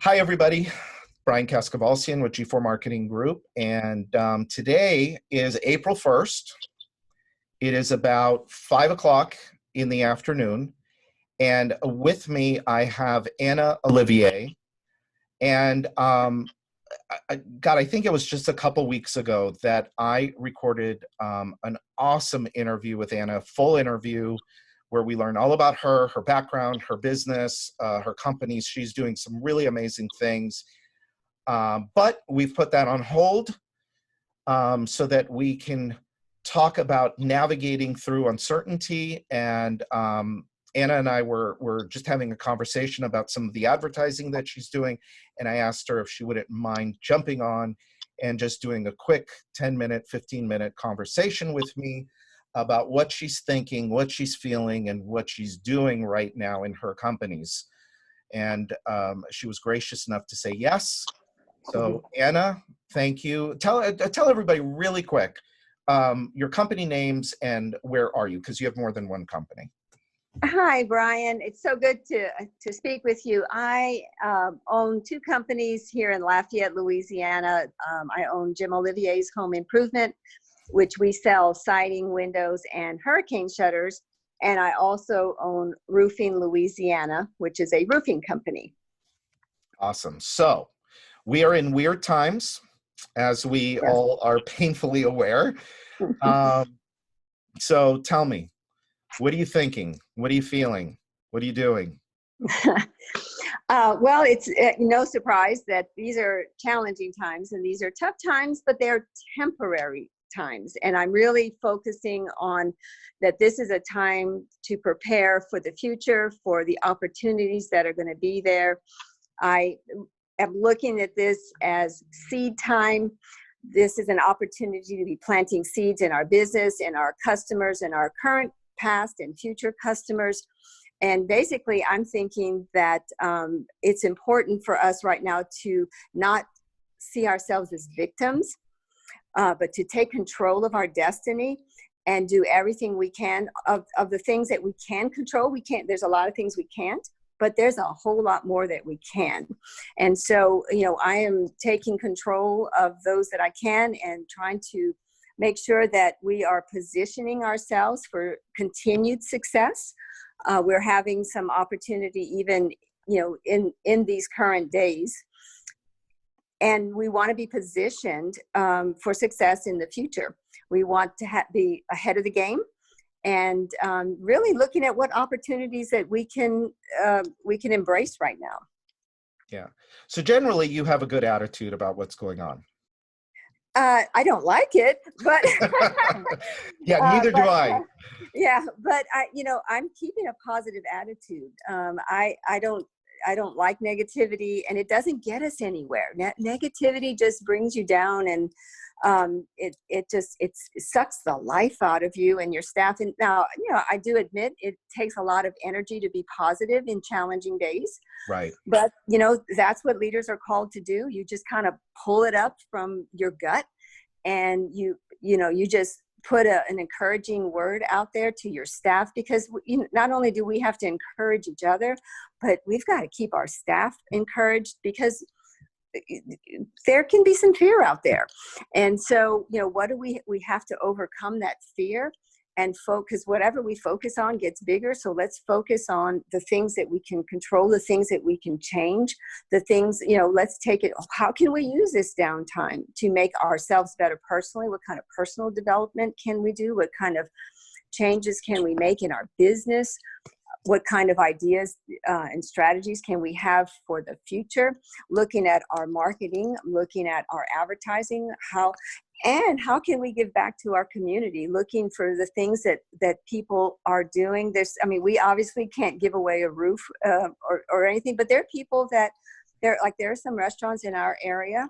Hi, everybody. Brian Kaskavalsian with G4 Marketing Group. And today is April 1st. It is about 5 o'clock in the afternoon. And with me, I have Anna Olivier. And God, I think it was just a couple weeks ago that I recorded an awesome interview with Anna, full interview where we learn all about her background, her business, her companies. She's doing some really amazing things. But we've put that on hold so that we can talk about navigating through uncertainty. And Anna and I were just having a conversation about some of the advertising that she's doing. And I asked her if she wouldn't mind jumping on and just doing a quick 10-minute, 15-minute conversation with me about what she's thinking, what she's feeling, and what she's doing right now in her companies. And she was gracious enough to say yes. So Anna, thank you. Tell everybody really quick your company names and where are you, because you have more than one company. Hi, Brian. It's so good to speak with you. I own two companies here in Lafayette, Louisiana. I own Jim Olivier's Home Improvement, which we sell siding, windows, and hurricane shutters. And I also own Roofing Louisiana, which is a roofing company. Awesome. So we are in weird times, as we all are painfully aware. So tell me, what are you thinking? What are you feeling? What are you doing? Well, it's no surprise that these are challenging times and these are tough times, but they're temporary times. And I'm really focusing on that this is a time to prepare for the future, for the opportunities that are going to be there. I am looking at this as seed time. This is an opportunity to be planting seeds in our business, in our customers, in our current, past, and future customers. And basically, I'm thinking that it's important for us right now to not see ourselves as victims, but to take control of our destiny and do everything we can of the things that we can control. There's a lot of things we can't, but there's a whole lot more that we can. And so, I am taking control of those that I can and trying to make sure that we are positioning ourselves for continued success. We're having some opportunity even, in these current days. And we want to be positioned for success in the future. We want to be ahead of the game and really looking at what opportunities that we can embrace right now. Yeah. So generally, you have a good attitude about what's going on. I don't like it, but yeah, neither do I. Yeah, but I'm keeping a positive attitude. I don't like negativity, and it doesn't get us anywhere. Negativity just brings you down, and it sucks the life out of you and your staff. And now, I do admit it takes a lot of energy to be positive in challenging days. Right. But that's what leaders are called to do. You just kind of pull it up from your gut, and you just put an encouraging word out there to your staff, because not only do we have to encourage each other, but we've got to keep our staff encouraged, because there can be some fear out there. And so, what do we have to overcome that fear and focus. Whatever we focus on gets bigger. So let's focus on the things that we can control, the things that we can change, the things, let's take it. How can we use this downtime to make ourselves better personally? What kind of personal development can we do? What kind of changes can we make in our business? What kind of ideas and strategies can we have for the future? Looking at our marketing, looking at our advertising, how can we give back to our community? Looking for the things that people are doing. We obviously can't give away a roof or anything, but there are people that there are some restaurants in our area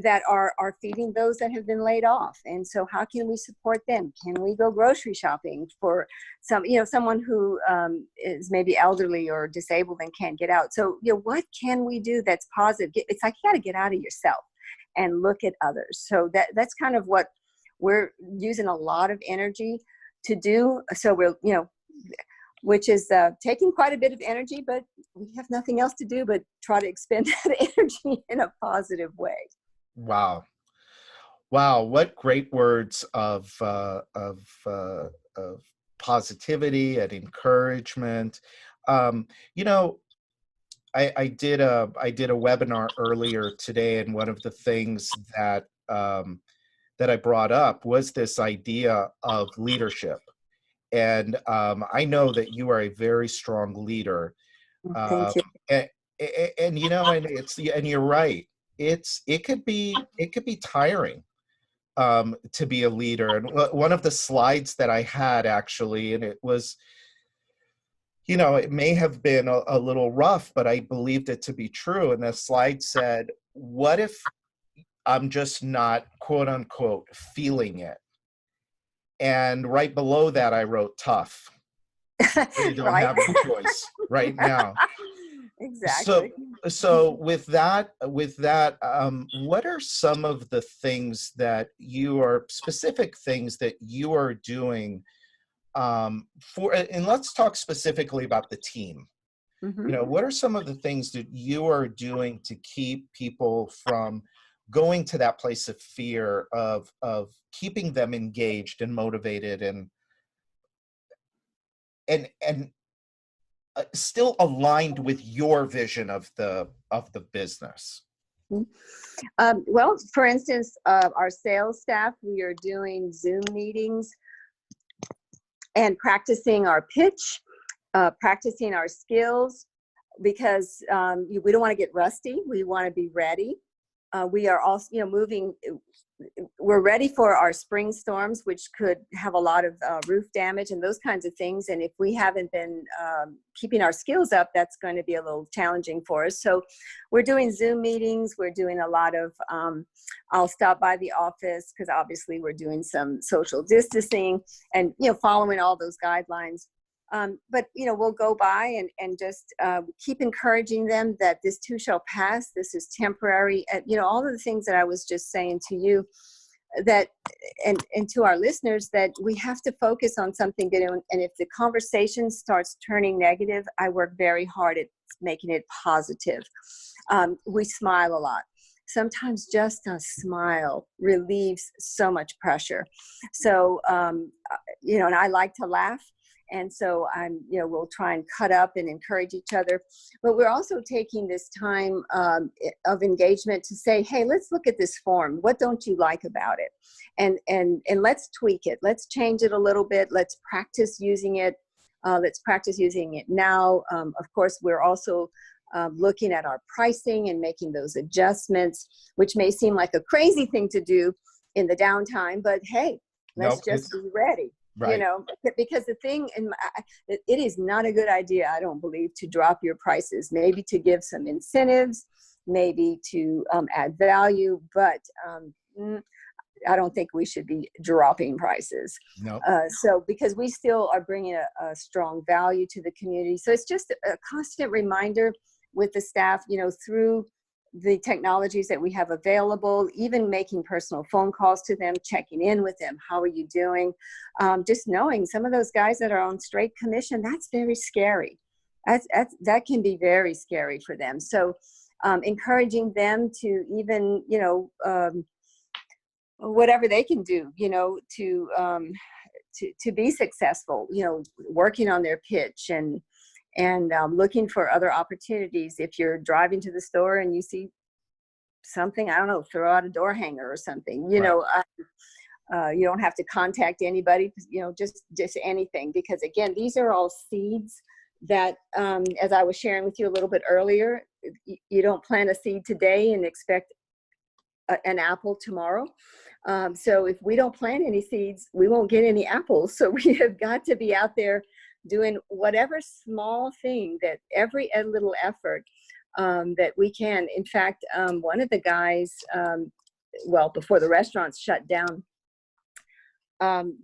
that are feeding those that have been laid off. And so how can we support them? Can we go grocery shopping for someone who is maybe elderly or disabled and can't get out? So, what can we do that's positive? It's like you got to get out of yourself and look at others. So that's kind of what we're using a lot of energy to do. So which is taking quite a bit of energy, but we have nothing else to do but try to expend that energy in a positive way. Wow. Wow, what great words of positivity and encouragement. You know, I did a webinar earlier today, and one of the things that that I brought up was this idea of leadership. And I know that you are a very strong leader. Um, Thank you. and, and you know, and you're right. It could be tiring to be a leader. And one of the slides that I had actually, and it was, you know, it may have been a little rough, but I believed it to be true. And the slide said, "What if I'm just not, quote unquote, feeling it?" And right below that, I wrote tough. You don't Right. have a choice right now. So, Exactly. so with that, what are some of the things that specific things that you are doing and let's talk specifically about the team. Hmm. You know, what are some of the things that you are doing to keep people from going to that place of fear of keeping them engaged and motivated and still aligned with your vision of the business? Well, for instance, our sales staff, we are doing Zoom meetings and practicing our pitch, practicing our skills, because we don't want to get rusty. We want to be ready. We are also, moving. We're ready for our spring storms, which could have a lot of roof damage and those kinds of things. And if we haven't been keeping our skills up, that's going to be a little challenging for us. So we're doing Zoom meetings. We're doing a lot of, I'll stop by the office because obviously we're doing some social distancing and, following all those guidelines. But, we'll go by and just keep encouraging them that this too shall pass. This is temporary. All of the things that I was just saying to you that, and to our listeners, that we have to focus on something good. And if the conversation starts turning negative, I work very hard at making it positive. We smile a lot. Sometimes just a smile relieves so much pressure. So, and I like to laugh. And so we'll try and cut up and encourage each other. But we're also taking this time of engagement to say, hey, let's look at this form. What don't you like about it? And let's tweak it. Let's change it a little bit. Let's practice using it. Let's practice using it now. Of course, we're also looking at our pricing and making those adjustments, which may seem like a crazy thing to do in the downtime, but hey, let's just be ready. Right. Because the thing, it is not a good idea, I don't believe, to drop your prices. Maybe to give some incentives, maybe to add value, but I don't think we should be dropping prices. No. So because we still are bringing a strong value to the community. So it's just a constant reminder with the staff, through the technologies that we have available, even making personal phone calls to them, checking in with them. How are you doing? Just knowing some of those guys that are on straight commission, that's very scary. That can be very scary for them. So encouraging them to even, whatever they can do, to be successful, working on their pitch and looking for other opportunities. If you're driving to the store and you see something, I don't know, throw out a door hanger or something, you don't have to contact anybody, just anything, because again, these are all seeds that, as I was sharing with you a little bit earlier, you don't plant a seed today and expect an apple tomorrow. So if we don't plant any seeds, we won't get any apples. So we have got to be out there doing whatever small thing, that every little effort that we can. In fact, one of the guys, before the restaurants shut down,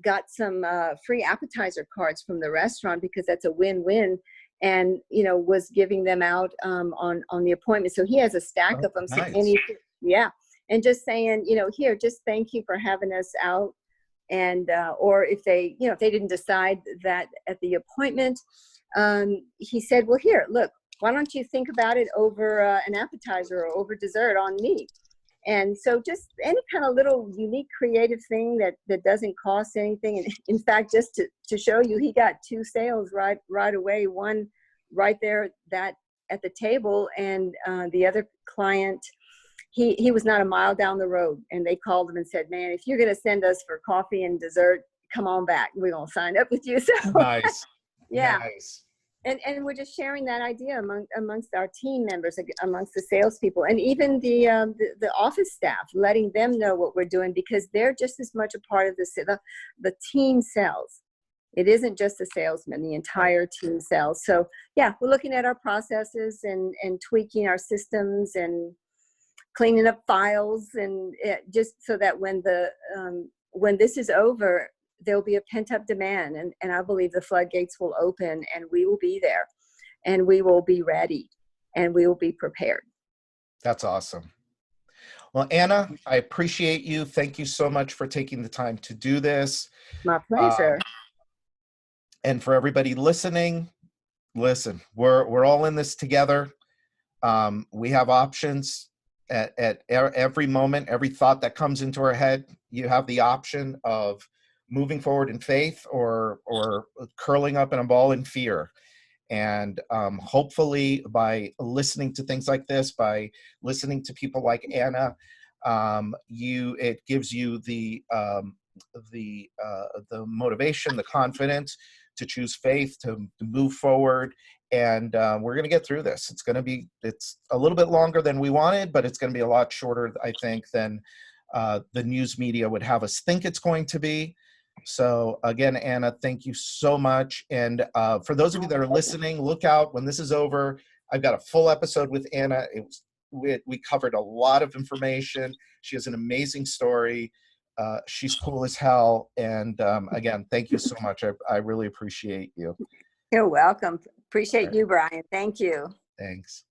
got some free appetizer cards from the restaurant, because that's a win-win, and was giving them out on the appointment. So he has a stack of them. Nice. So and just saying, here, just thank you for having us out And or if they, you know, if they didn't decide that at the appointment, he said, well, here, look, why don't you think about it over an appetizer or over dessert on me? And so just any kind of little unique creative thing that doesn't cost anything. And in fact, just to show you, he got 2 sales right away, one right there that at the table, and the other client, he was not a mile down the road, and they called him and said, man, if you're going to send us for coffee and dessert, come on back. We're going to sign up with you. So Nice. yeah. Nice. And we're just sharing that idea amongst our team members, amongst the salespeople, and even the office staff, letting them know what we're doing, because they're just as much a part of the team sells. It isn't just the salesman; the entire team sells. So yeah, we're looking at our processes and tweaking our systems and cleaning up files, and just so that when this is over, there'll be a pent-up demand, and I believe the floodgates will open, and we will be there, and we will be ready, and we will be prepared. That's awesome. Well, Anna, I appreciate you. Thank you so much for taking the time to do this. My pleasure. And for everybody listening, listen, we're all in this together. We have options at every moment, every thought that comes into our head. You have the option of moving forward in faith or curling up in a ball in fear. And hopefully by listening to things like this, by listening to people like Anna, it gives you the motivation, the confidence to choose faith, to move forward. And we're going to get through this. It's a little bit longer than we wanted, but it's going to be a lot shorter, I think, than the news media would have us think it's going to be. So again, Anna, thank you so much. And for those of you that are listening, look out when this is over. I've got a full episode with Anna. We covered a lot of information. She has an amazing story. She's cool as hell. And again, thank you so much. I really appreciate you. You're welcome. Appreciate you, Brian. Thank you. Thanks.